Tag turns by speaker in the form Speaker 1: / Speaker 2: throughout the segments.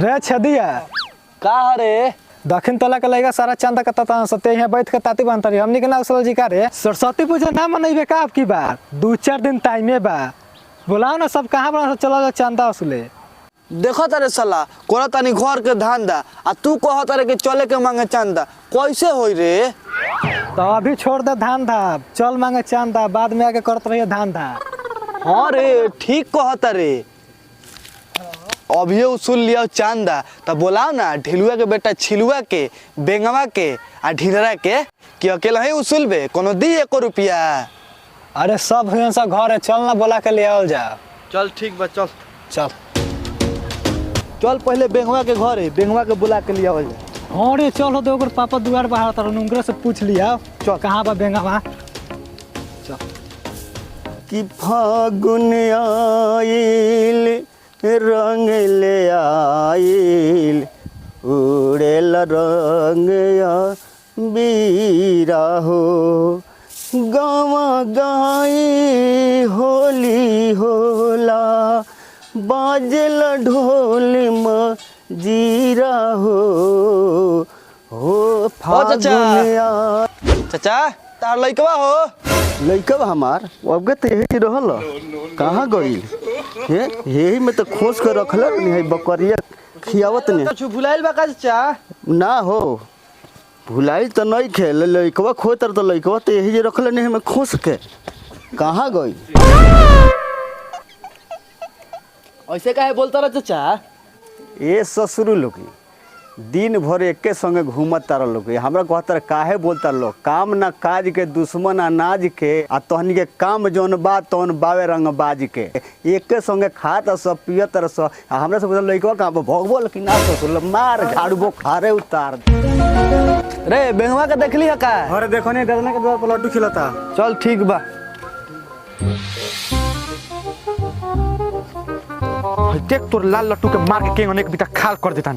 Speaker 1: रे छदिया
Speaker 2: का रे
Speaker 1: दक्षिण तला के लगा सारा चंदा का तता सत्य यहाँ बैठ के ताती बनता रही हमनी के ना उसल जी का रे सरस्वती पूजा ना मनइबे का आपकी बार 2-4 दिन टाइमे बा बुलाओ ना सब कहाँ बना चला चंदा उसले
Speaker 2: देखो तारे साला कोरा तानी घर के धंधा आ तू कह तारे के चले के मांगे चंदा कैसे होई रे।
Speaker 1: तो अभी छोड़ दे धान धा चल मांगे चंदा बाद में आके करत रहिए धान धा।
Speaker 2: हाँ रे ठीक कह तारे अभी उसूल लिया चंदा तो बोलाओ ना ढिलुआ के बेटा छिलुआ के बेंगवा के आ ढिलरा के कि अकेला ही उसूल बे कोनो दी 1 रुपया।
Speaker 1: अरे सब हुए सब घर है चल ना बोला के ले आओ जा।
Speaker 2: चल ठीक बा चल
Speaker 1: चल
Speaker 2: चल पहले बेंगवा के घर है बेंगवा के बुला के लिया जा।
Speaker 1: हाँ रे चल हो दे ओकर पापा दुआर बाहर तर उनकरे से पूछ लिया
Speaker 2: चल
Speaker 1: कहाँ बा बेंगवा। चल
Speaker 2: कि फागुन आइल रंग ले आइल उड़ेल रंग बीरा हो गावा गाई होली होला बाजल ढोल जीरा हो फागुन चाचा तार लइकवा हो लइकवा हमार अब तो यही रहल कहाँ गई यही में तो खोस कर रखल नहीं बकरिया खियावत नहीं कुछ भुलाइल बा चाचा ना हो भुलाइल तो नहीं खेल लइकवा खोतर तो लइकवा तो यही जे रखल नहीं में खोस के कहाँ गई ऐसे काहे बोलता रह चाचा। ए ससुरु लोग दिन भर एके संगे घूमत तार लोग हमरा कहतर काहे बोलता लोग काम ना काज के दुश्मन अनाज के आ तहनी के काम जौन बा तौन बावे रंग बाज के एके संगे खात सब पियत रह सब हमरा से बोल लइकवा का भगबोल कि ना ससुर मार झाड़बो खारे उतार रे बेंगवा के देखली है का।
Speaker 1: अरे देखो नहीं दरना के द्वार पर लड्डू खिलाता
Speaker 2: चल ठीक बा
Speaker 3: देख तोर लाल लट्टू के मार के केंगने के बिता खाल कर देता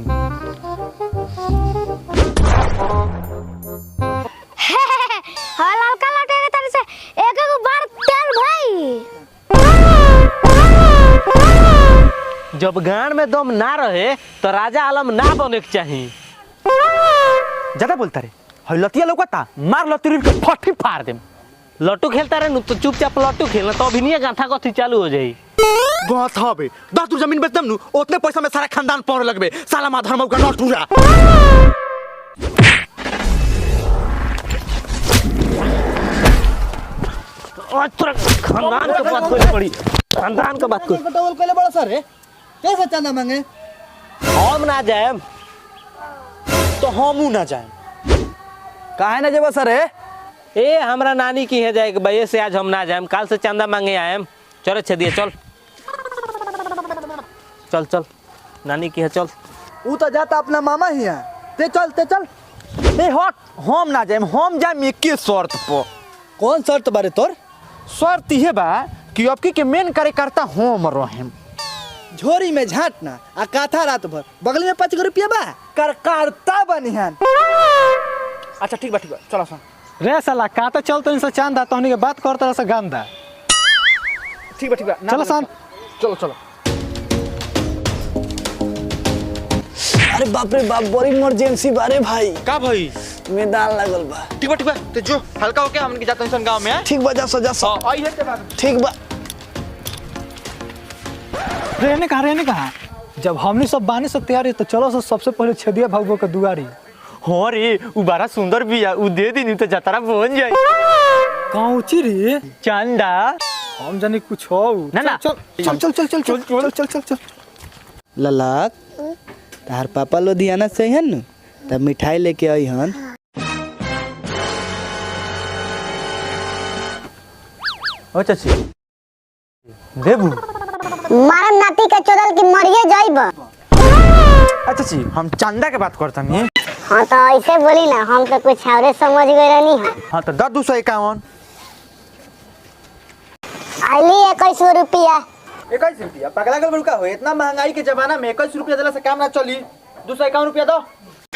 Speaker 4: ललका लटे के तरह से एक एक बार तेल भाई।
Speaker 5: जब गान में दम ना रहे तो राजा आलम ना बने के चाहिए।
Speaker 3: ज्यादा बोलता रे हई लतिया लौकता मार लतीर के फटी फाड़ देम।
Speaker 5: लट्टू खेलता रहे तो चुपचाप लट्टू खेलना तो अभी नहीं गाथा कथी चालू हो जाई।
Speaker 3: बहुत हबे 10 दूर जमीन बेच देम नु उतने पैसा में सारा खानदान पौर लगबे साला माधर का नोट पूरा।
Speaker 5: और तोरा खानदान के बात कोई पड़ी खानदान के बात कोई
Speaker 2: पटोल कोले बड़ा सर है कैसे चंदा मांगे
Speaker 5: हम ना जाए
Speaker 3: तो हमू ना जाए
Speaker 2: काहे ना जेबा सर है
Speaker 5: ए हमरा नानी की है जाएगा भैया से आज हम ना जाए काल से चंदा मांगे आएम। चल छदिए चल चल चल नानी की है चल
Speaker 2: ऊ तो जाता अपना मामा ही है ते चल
Speaker 3: ए हट हम ना जाए हम जाए एके शर्त पर।
Speaker 2: कौन शर्त बारे तोर
Speaker 3: शर्त ये बा कि अब के मेन कार्यकर्ता हम रहेम
Speaker 2: झोरी में झाटना आ काथा रात भर बगल में 5 रुपया बा करता बनिहान।
Speaker 3: अच्छा ठीक बा चलो सन
Speaker 1: रे साला काता चलते इनसे चंदा तहनी के बात करता से गंदा।
Speaker 3: ठीक बा
Speaker 1: चलो सन
Speaker 3: चलो
Speaker 2: अरे बाप रे बाप बड़ी इमरजेंसी बारे भाई
Speaker 3: का भाई
Speaker 2: मैदान लागल बा।
Speaker 3: ठीक बा तो जो हल्का होके हमन के जाते सन गांव में
Speaker 2: ठीक बा जा सजा
Speaker 3: आई है के
Speaker 2: ठीक बा
Speaker 1: रहने कहा जब हमनी सब बानी सब तैयारी तो चलो सबसे पहले छदिया भगवो के दुआरी।
Speaker 5: हाँ रे उ बड़ा सुंदर बिया उ दे दी तो जतरा बन जाए
Speaker 1: कौची रे
Speaker 5: चंदा
Speaker 1: हम जानी कुछ हो
Speaker 5: ना
Speaker 1: चल
Speaker 2: ललाक तार पापा लुधियाना से हन न तब मिठाई लेके आई हन।
Speaker 5: ओ चाची देबू
Speaker 4: मारम नाती के चोदल की मरिए जाइब।
Speaker 3: अच्छा जी हम चंदा के बात करता नहीं।
Speaker 4: हाँ तो ऐसे बोली ना हम तो कुछ और समझ गए रहनी है।
Speaker 3: हाँ तो 251
Speaker 4: आइली 21 रुपया
Speaker 3: 21 रुपया पगला गल बड़का हो इतना महंगाई के जमाना में 21 रुपया देला से काम ना चली 251 रुपया दो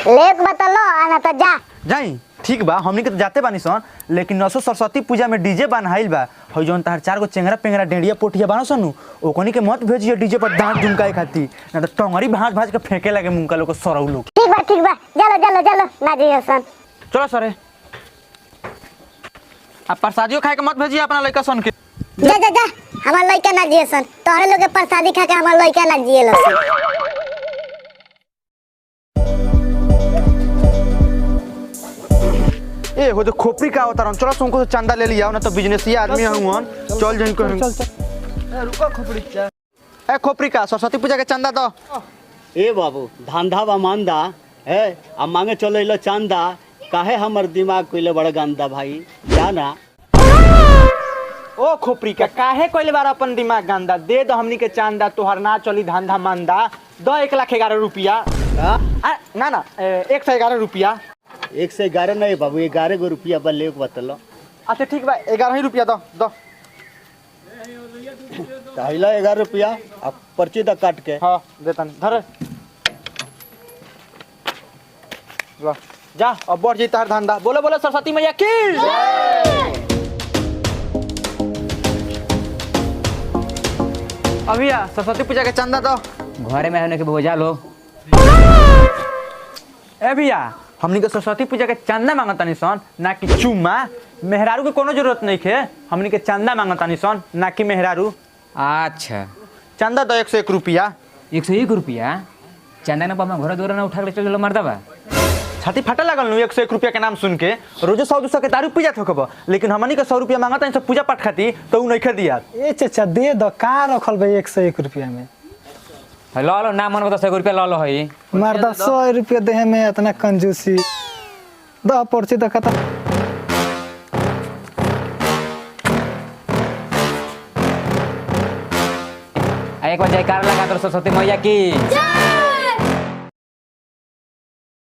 Speaker 4: लेक बतलो आना तो जा
Speaker 3: जाई ठीक बा, हमनी के तो जाते बानी सन, लेकिन नसो सरस्वती पूजा में डीजे बनाइल बा। हई जौन तार 4 गो चेंगरा पेंगरा डेढ़िया पोठिया बानो सनु, ओकनी के मत भेजिए डीजे पर डांस झुमकाए खाती, ना तो टंगरी भाज भाज के फेंके लगे मुंह का लोग सरौ लोग।
Speaker 4: ठीक बा चलो चलो चलो ना जी हसन।
Speaker 3: चलो सरे, अब प्रसादियो खाए के मत भेजिए अपना लड़का सन के।
Speaker 4: जा जा जा हमार लइका ना जी हसन, तोहरे लोग के प्रसादी खा के हमार लइका ना जिए लसन।
Speaker 3: ए हो जो खोपड़ी का होता रन, चलो तुमको चंदा ले लिया ना, तो बिजनेसी आदमी हूं हम, चल जइन को।
Speaker 1: ए रुको खोपड़ी चा।
Speaker 3: ए खोपड़ी का सरस्वती पूजा के चंदा दो।
Speaker 2: ए बाबू धांधा बा मांदा है, अब मांगे चलो इलो चांदा, काहे हमर दिमाग कोइले बड़ा गंदा भाई जाना।
Speaker 3: ओ खोपड़ी का काहे कोइले बार अपन दिमाग गंदा, दे दो हमनी के चांदा, तोहर ना चली धंधा मंदा। दो 1,11,000 रुपया। ना ना 111 रुपया।
Speaker 2: 111 नहीं बाबू, 11 गो रुपया बा ले बतलो।
Speaker 3: अच्छा ठीक बा, 11 ही रुपया दो दो।
Speaker 2: कहला 11 रुपया, अब पर्ची द काट के।
Speaker 3: हाँ देतन धर ला, जा अब बढ़ जैता धंधा। बोलो बोलो सरस्वती मैया की। अभिया सरस्वती पूजा के चंदा दो।
Speaker 6: घरे में होने के बोझा लो।
Speaker 3: ए भैया हमनी के सरस्वती पूजा के चंदा मांगतानी सन, ना कि चुम्मा। मेहरारू के कोनो जरूरत नहीं है, हमनी के चंदा मांगतानी सन, ना कि मेहरारू।
Speaker 6: अच्छा
Speaker 3: चंदा दो 101 रुपया।
Speaker 6: 101 रुपया चंदा ना पामा घर द्वारा ना उठा के चलो मरदा बा।
Speaker 3: छाती फटा लागल नु 101 रुपया के नाम सुन के। रोजे 100-200 के दारू पी जात होकब, लेकिन हमनी के 100 रुपया मांगतानी सब पूजा पाठ खाती, तो उ नहीं खे दिया।
Speaker 1: ए चाचा दे दो, का रखल भाई 101 रुपया में।
Speaker 6: लो लो ना मन 10 रुपया लो लो है।
Speaker 1: मर्दा 100 रुपया देहे में इतना कंजूसी। दो पर्ची दो खत्म।
Speaker 6: एक बार जयकार लगा दो सरस्वती मैया की।